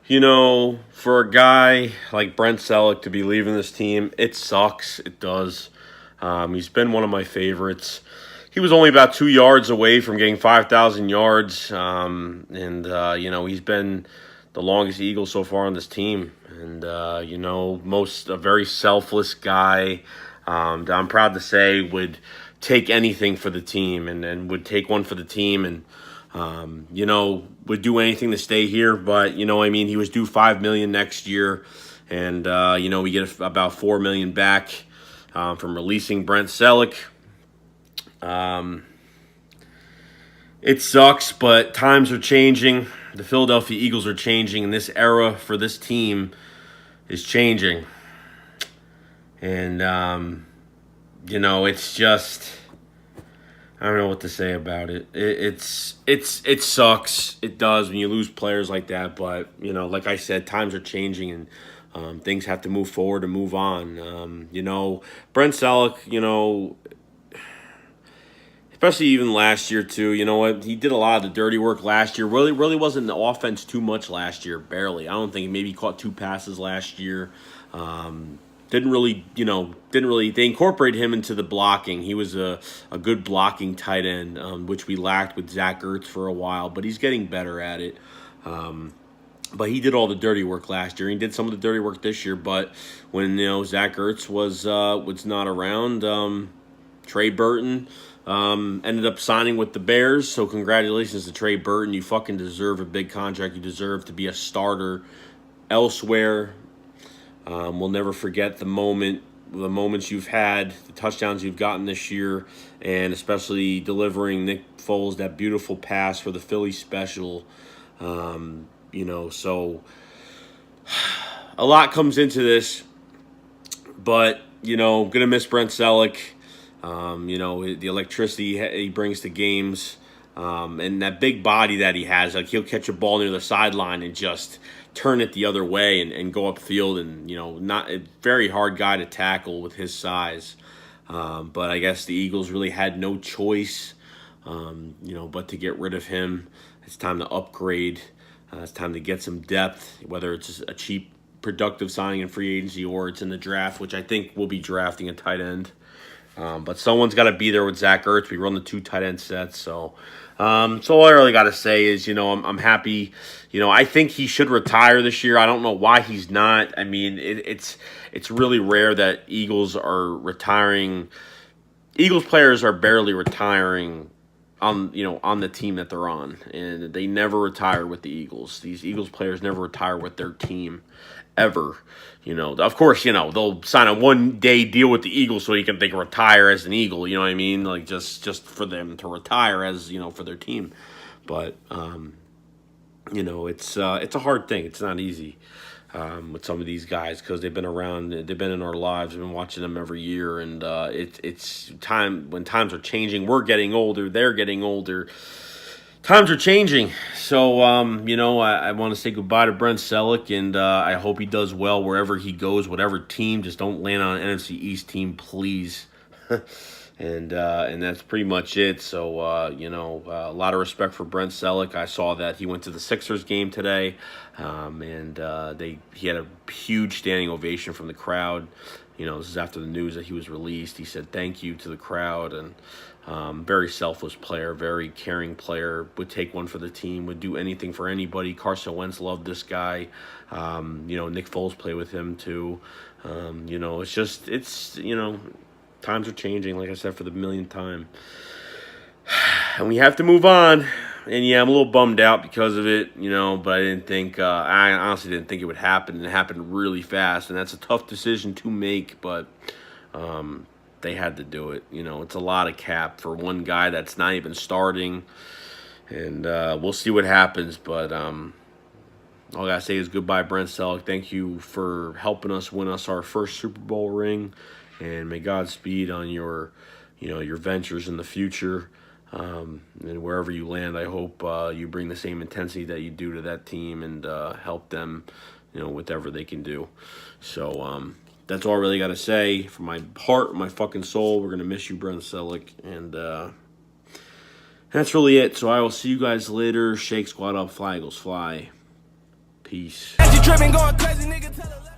For a guy like Brent Celek to be leaving this team, it sucks. It does. He's been one of my favorites. He was only about 2 yards away from getting 5,000 yards, and he's been the longest Eagle so far on this team. And most a very selfless guy. That I'm proud to say would take anything for the team, and would take one for the team, and would do anything to stay here. But he was due $5 million next year, and we get about $4 million back from releasing Brent Celek. It sucks, but times are changing. The Philadelphia Eagles are changing, and this era for this team is changing. And it's just, I don't know what to say about it. It sucks. It does when you lose players like that. But like I said, times are changing, and things have to move forward and move on. Brent Celek, especially even last year too. You know what? He did a lot of the dirty work last year. Really wasn't in the offense too much last year. Barely. I don't think maybe he caught 2 passes last year. Didn't really. They incorporated him into the blocking. He was a good blocking tight end, which we lacked with Zach Ertz for a while. But he's getting better at it. But he did all the dirty work last year. He did some of the dirty work this year. But when Zach Ertz was not around, Trey Burton ended up signing with the Bears. So congratulations to Trey Burton. You fucking deserve a big contract. You deserve to be a starter elsewhere. We'll never forget the moments you've had, the touchdowns you've gotten this year, and especially delivering Nick Foles that beautiful pass for the Philly special. So a lot comes into this, but gonna miss Brent Celek. The electricity he brings to games, and that big body that he has. Like, he'll catch a ball near the sideline and just turn it the other way and go upfield, and not a very hard guy to tackle with his size. But I guess the Eagles really had no choice, but to get rid of him. It's time to upgrade. It's time to get some depth, whether it's a cheap, productive signing in free agency or it's in the draft, which I think we'll be drafting a tight end. But someone's got to be there with Zach Ertz. We run the 2 tight end sets. So all I really got to say is, I'm happy. I think he should retire this year. I don't know why he's not. I mean, it's really rare that Eagles are retiring. Eagles players are barely retiring on the team that they're on, and they never retire with the Eagles. These Eagles players never retire with their team, ever. Of course, they'll sign a 1-day deal with the Eagles so they can retire as an Eagle. You know what I mean? Like, just for them to retire as for their team. But it's a hard thing. It's not easy with some of these guys because they've been around. They've been in our lives. We've been watching them every year, and it's time. When times are changing, we're getting older. They're getting older. Times are changing, so I want to say goodbye to Brent Celek, and I hope he does well wherever he goes, whatever team. Just don't land on an NFC East team, please. and that's pretty much it. So a lot of respect for Brent Celek. I saw that he went to the Sixers game today, and he had a huge standing ovation from the crowd. This is after the news that he was released. He said thank you to the crowd, and very selfless player, very caring player, would take one for the team, would do anything for anybody. Carson Wentz loved this guy. Nick Foles played with him too. Times are changing, like I said, for the millionth time. And we have to move on. And yeah, I'm a little bummed out because of it, but I honestly didn't think it would happen. And it happened really fast, and that's a tough decision to make, but they had to do it. It's a lot of cap for one guy that's not even starting, and we'll see what happens. But all I gotta say is goodbye, Brent Celek. Thank you for helping us win us our first Super Bowl ring, and may Godspeed on your ventures in the future. And wherever you land, I hope you bring the same intensity that you do to that team and help them, whatever they can do. So that's all I really got to say. From my heart, my fucking soul, we're going to miss you, Brent Celek. And that's really it. So I will see you guys later. Shake, squat up, fly, Eagles fly. Peace. As you tripping, going crazy, nigga, tell her